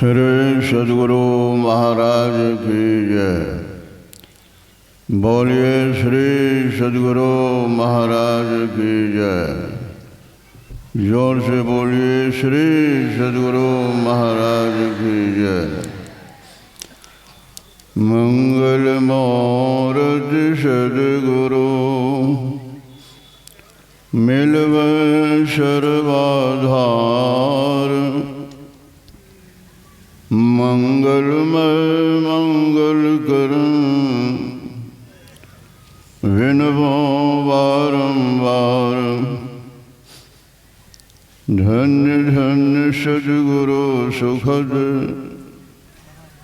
श्री सद्गुरु महाराज की जय। बोलिए श्री सद्गुरु महाराज की जय। जोर से बोलिए श्री सद्गुरु महाराज की जय। मंगल मूर्ति सद्गुरु मिलव सर्वाधार। मंगलमय मंगल कर विनवो बारंबार। धन्य धन्य सद्गुरु सुखद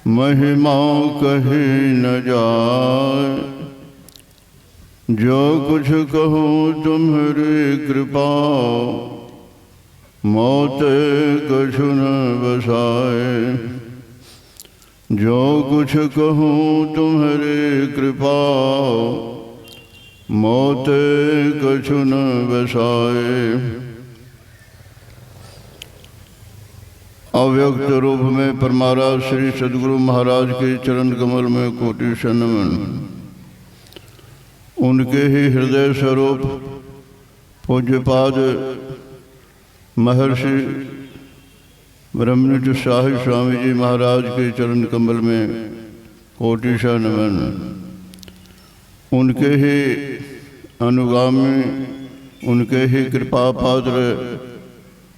महिमा कही न जाए। जो कुछ कहूँ तुम्हारी कृपा मोते कछु न बसाए। जो कुछ कहूँ तुम्हारी कृपा मोते कछु न बसाए। अव्यक्त रूप में परमाराज श्री सद्गुरु महाराज के चरण कमल में कोटि नमन। उनके ही हृदय स्वरूप पूज्यपाद महर्षि ब्रह्मनिष्ठ शाही स्वामी जी महाराज के चरण कमल में कोटि नमन। उनके ही अनुगामी, उनके ही कृपा पात्र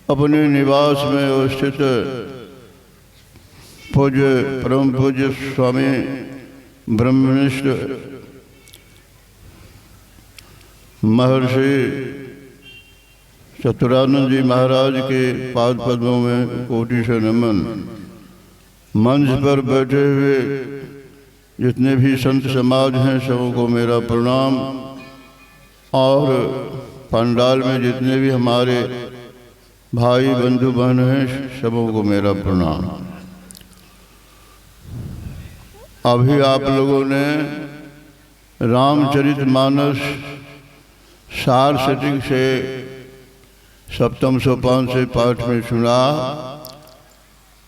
अपने निवास में स्थित पूज्य परम पूज्य स्वामी ब्रह्मनिष्ठ महर्षि चतुरानंद जी महाराज के पाद पद्मों में कोटि से नमन। मंच पर बैठे हुए जितने भी संत समाज हैं सबों को मेरा प्रणाम। और पंडाल में जितने भी हमारे भाई बंधु बहन हैं सबों को मेरा प्रणाम। अभी आप लोगों ने रामचरितमानस सार सटीक से सप्तम सोपान से पाठ में सुना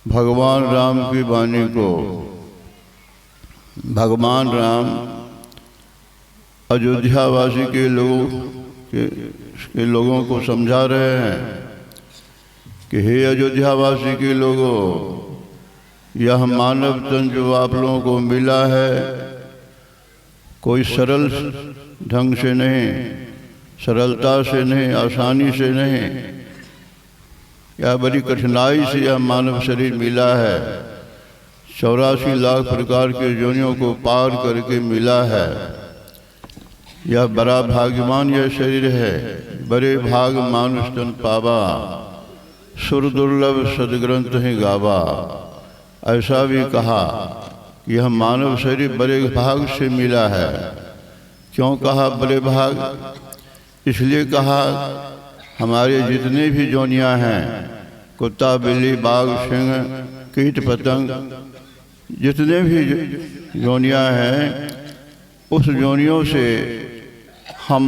भगवान राम की वाणी को। भगवान राम अयोध्यावासी के लोगों को समझा रहे हैं कि हे अयोध्यावासी के लोगों, यह मानव तन जो आप लोगों को मिला है कोई सरल ढंग से नहीं, सरलता से नहीं, आसानी से नहीं, या बड़ी कठिनाई से यह मानव शरीर मिला है। 84 लाख प्रकार के योनियों को पार करके मिला है। यह बड़ा भाग्यवान यह शरीर है। बड़े भाग मानुष तन पावा, सुर दुर्लभ सदग्रंथ ही गावा। ऐसा भी कहा कि यह मानव शरीर बड़े भाग से मिला है। क्यों कहा बड़े भाग? इसलिए कहा हमारे जितने भी जोनियाँ हैं, कुत्ता बिल्ली बाघ सिंह कीट पतंग, जितने भी जोनियाँ हैं, उस जोनियों से हम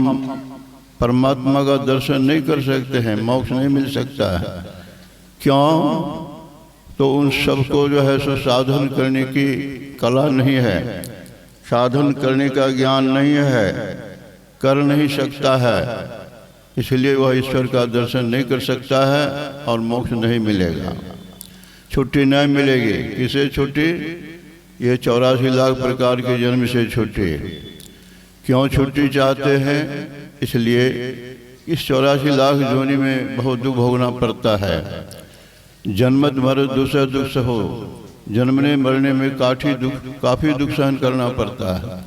परमात्मा का दर्शन नहीं कर सकते हैं, मोक्ष नहीं मिल सकता है। क्यों? तो उन सब को जो है सो साधन करने की कला नहीं है, साधन करने का ज्ञान नहीं है, कर नहीं सकता है। इसलिए वह ईश्वर का दर्शन नहीं कर सकता है और मोक्ष नहीं मिलेगा, छुट्टी नहीं मिलेगी। किसे छुट्टी? ये 84 लाख प्रकार के जन्म से छुट्टी। क्यों छुट्टी चाहते हैं? इसलिए इस 84 लाख जोनि में बहुत दुख भोगना पड़ता है। जन्मत मरत दूसरा दुख सहो, जन्मने मरने में काफ़ी दुख सहन करना पड़ता है।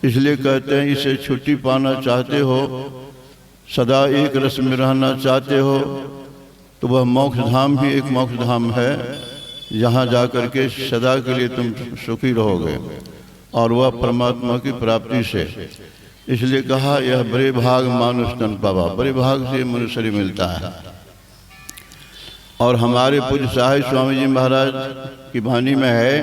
इसलिए कहते हैं इसे छुट्टी पाना चाहते हो, सदा एक रस में रहना चाहते हो, तो वह मोक्ष धाम भी एक मोक्ष धाम है, जहाँ जा कर के सदा के लिए तुम सुखी रहोगे, और वह परमात्मा की प्राप्ति से। इसलिए कहा यह बड़े भाग मानुष तन पावा, बड़े भाग से मनुष्य शरीर मिलता है। और हमारे पूज्य साहिब स्वामी जी महाराज की वाणी में है,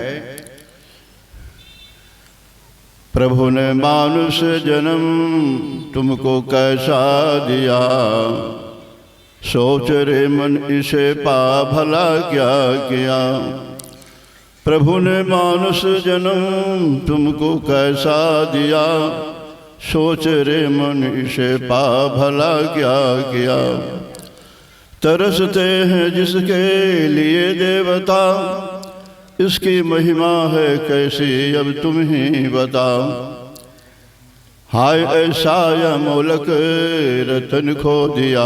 प्रभु ने मानुष जन्म तुमको कैसा दिया, सोच रे मन इसे पा भला क्या किया। प्रभु ने मानुष जन्म तुमको कैसा दिया, सोच रे मनुष्य पा भला क्या किया। तरसते हैं जिसके लिए देवता, इसकी महिमा है कैसी अब तुम ही बताओ। हाय ऐसा अमोलक रतन खो दिया,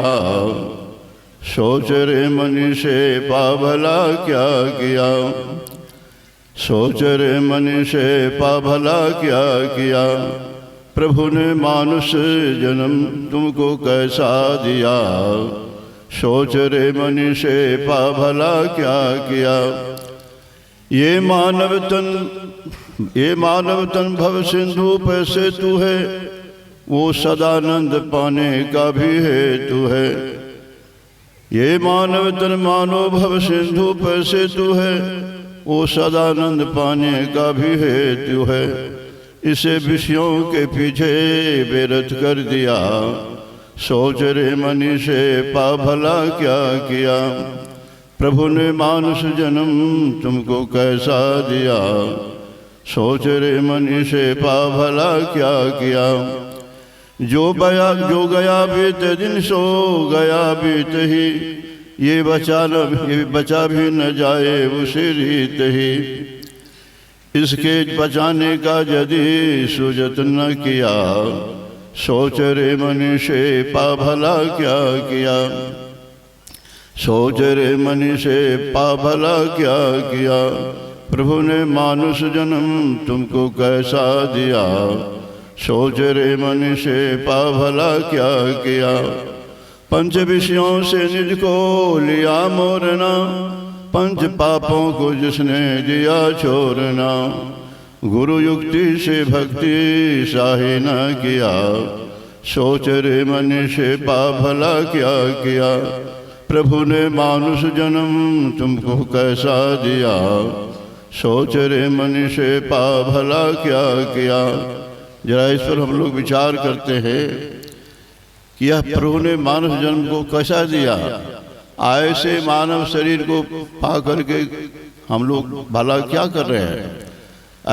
सोच रे मनुष्य पा भला क्या किया। सोच रे मनुष्य पा भला क्या किया। प्रभु ने मानुष जन्म तुमको कैसा दिया, सोच रे मनुष्य पा भला क्या किया। ये मानव तन भव सिंधु पे से तू है, वो सदानंद पाने का भी हेतु है। ये मानव तन मानो भव सिंधु पे से तू है, वो सदानंद पाने का भी हेतु है। इसे विषयों के पीछे बेरत कर दिया, सोच रे मनुष्य पा भला क्या किया। प्रभु ने मानुष जन्म तुमको कैसा दिया, सोच रे मनुष्य पा भला क्या किया। जो गया बीत दिन सो गया बीत ही, ये बचा भी न जाए उसी रीत ही। इसके बचाने का यदि सुजत न किया, सोच रे मनुष्य पा भला क्या किया। सोच रे मनुष्य पा भला क्या किया। प्रभु ने मानुष जन्म तुमको कैसा दिया, सोच रे मनुष्य पा भला क्या किया। पंच विषयों से निज को लिया मोरना, पंच पापों को जिसने दिया छोड़ना। गुरु युक्ति से भक्ति साही न किया, सोच रे मनुष्य पा भला क्या किया। प्रभु ने मानुष जन्म तुमको कैसा दिया, सोच रे मनुष्य पा भला क्या किया। जरा इस पर हम लोग विचार करते हैं कि यह प्रभु ने मानव जन्म को कैसा दिया। ऐसे मानव शरीर को पा करके हम लोग भला क्या कर रहे हैं।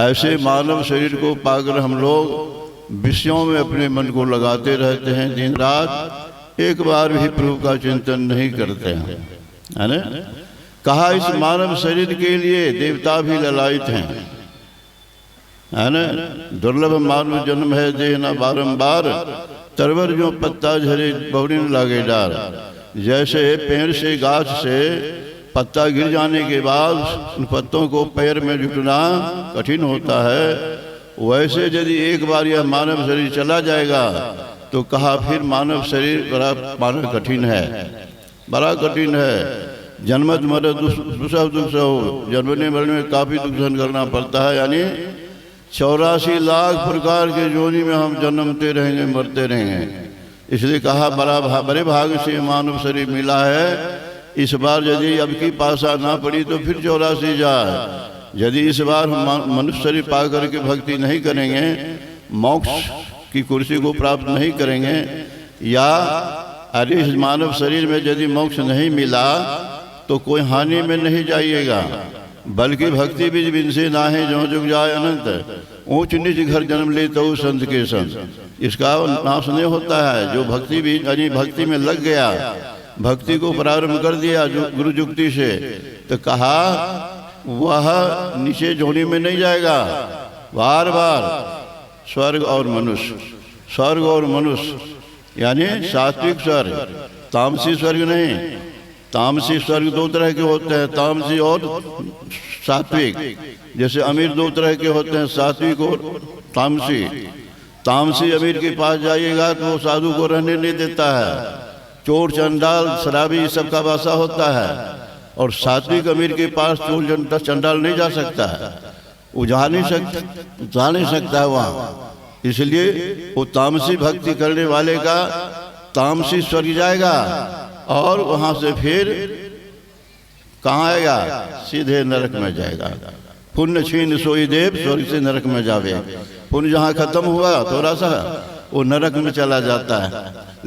ऐसे मानव शरीर को पाकर हम लोग विषयों में अपने मन को लगाते रहते हैं, दिन रात एक बार भी प्रभु का चिंतन नहीं करते हैं, है ना। कहा इस मानव शरीर के लिए देवता भी ललायित हैं, है ना। दुर्लभ मानव जन्म है देना बारंबार, तरवर जो पत्ता झरे बहुरी लागे डार। जैसे पेड़ से गाछ से पत्ता गिर जाने के बाद उन पत्तों को पैर में जुटना कठिन होता है, वैसे यदि एक बार यह मानव शरीर चला जाएगा तो कहा फिर मानव शरीर बड़ा पाना कठिन है, बड़ा कठिन है। जन्मत मरत दुसह दुख हो, जन्मने मरने में काफ़ी दुख सहन करना पड़ता है। यानी 84 लाख प्रकार के जोनी में हम जन्मते रहेंगे, मरते रहेंगे। इसलिए कहा बड़े भाग से मानव शरीर मिला है। इस बार यदि अब की पासा ना पड़ी तो फिर 84 जाए। यदि इस बार हम मनुष्य शरीर पा करके भक्ति नहीं करेंगे, मोक्ष की कुर्सी को प्राप्त नहीं करेंगे, या अरे इस मानव शरीर में यदि मोक्ष नहीं मिला तो कोई हानि में नहीं जाइएगा, बल्कि भक्ति बीज बिन से ना है जो जुग जाए अनंत। ऊंच नीच घर जन्म ले तो संत के संत, इसका नाश नहीं होता है। जो भक्ति बीज यानी भक्ति में लग गया, भक्ति को प्रारंभ कर दिया जो गुरु युक्ति से, तो कहा वह नीचे जोनी में नहीं जाएगा। बार बार स्वर्ग और मनुष्य, स्वर्ग और मनुष्य यानी सात्विक स्वर्ग, तामसी स्वर्ग नहीं। तामसी स्वर्ग दो तरह के होते हैं, तामसी और सात्विक। जैसे अमीर दो तरह के होते हैं, सात्विक और तामसी। तामसी अमीर के पास जाइएगा तो वो साधु को रहने नहीं देता है, चोर चंडाल शराबी सबका वासा होता है। और सात्विक अमीर के पास चोर चंडाल नहीं जा सकता है, वो जा नहीं सकता है वहाँ। इसलिए वो तामसी भक्ति करने वाले का तामसी स्वर्ग जाएगा और वहाँ से फिर कहाँ आएगा, सीधे नरक में जाएगा। पुण्य छीन सोई देव, स्वर्ग से नरक में जावे। पुण्य जहाँ खत्म हुआ थोड़ा सा वो नरक में चला जाता है।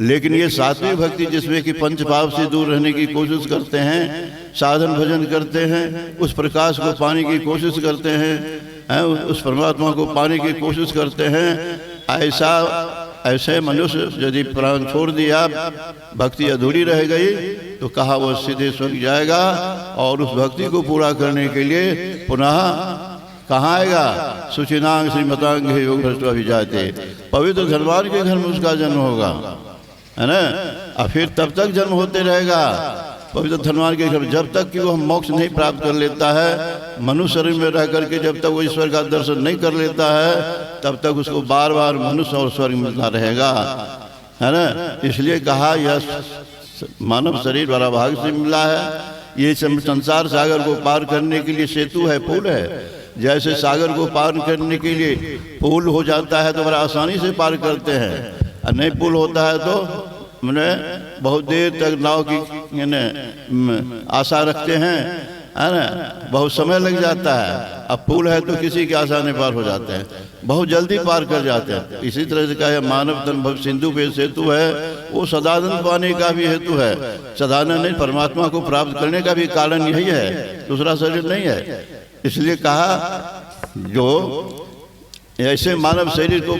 लेकिन ये सात्विक भक्ति जिसमें कि पंच पाप से दूर रहने की कोशिश करते हैं, साधन भजन करते हैं, उस प्रकाश को पाने की कोशिश करते हैं, उस परमात्मा को पाने की कोशिश करते हैं, ऐसे मनुष्य यदि प्राण छोड़ दिया, भक्ति अधूरी रह गई, तो कहा वो सीधे स्वर्ग जाएगा और उस भक्ति को पूरा करने के लिए पुनः कहाँ आएगा? सुचिनांग श्रीमतांग योग भ्रष्टा भी जाते, पवित्र धनवान के घर में उसका जन्म होगा, है ना। और फिर तब तक जन्म होते रहेगा पवित्र धनवान के घर, जब तक कि वो मोक्ष नहीं प्राप्त कर लेता है। मनुष्य शरीर में रह करके जब तक वो ईश्वर का दर्शन नहीं कर लेता है, तब तक उसको बार बार मनुष्य और स्वर्ग मिलता रहेगा, है ना। इसलिए कहा यह मानव शरीर बड़ा भाग से मिला है। ये संसार सागर को पार करने के लिए सेतु है, पुल है। जैसे सागर को पार करने के लिए पुल हो जाता है तो बड़ा आसानी से पार करते हैं, और नहीं पुल होता है तो मैंने बहुत देर तक नाव की आशा रखते हैं, है ना, बहुत समय लग जाता है। अब पुल है तो किसी की आसानी पार हो जाते हैं, बहुत जल्दी पार कर जाते हैं। इसी तरह से कहा मानव तन भव सिंधु पे सेतु है, वो सदानंद पाने का भी हेतु है। सदानंद नहीं, परमात्मा को प्राप्त करने का भी कारण यही है, दूसरा शरीर नहीं है। इसलिए कहा जो ऐसे मानव शरीर को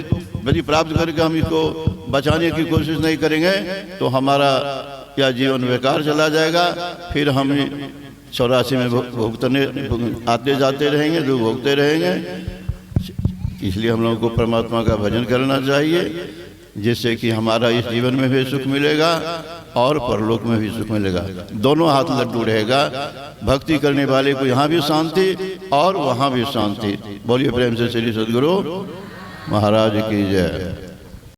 यदि प्राप्त करके हम इसको बचाने की कोशिश नहीं करेंगे तो हमारा क्या जीवन बेकार चला जाएगा। फिर हम 84 में भुगतने आते जाते रहेंगे, दुख भोगते रहेंगे। इसलिए हम लोगों को परमात्मा का भजन करना चाहिए, जिससे कि हमारा इस जीवन में भी सुख मिलेगा और परलोक में भी सुख मिलेगा। दोनों हाथ लड्डू रहेगा। भक्ति करने वाले को यहाँ भी शांति और वहाँ भी शांति। बोलिए प्रेम से श्री सद्गुरु महाराज की जय।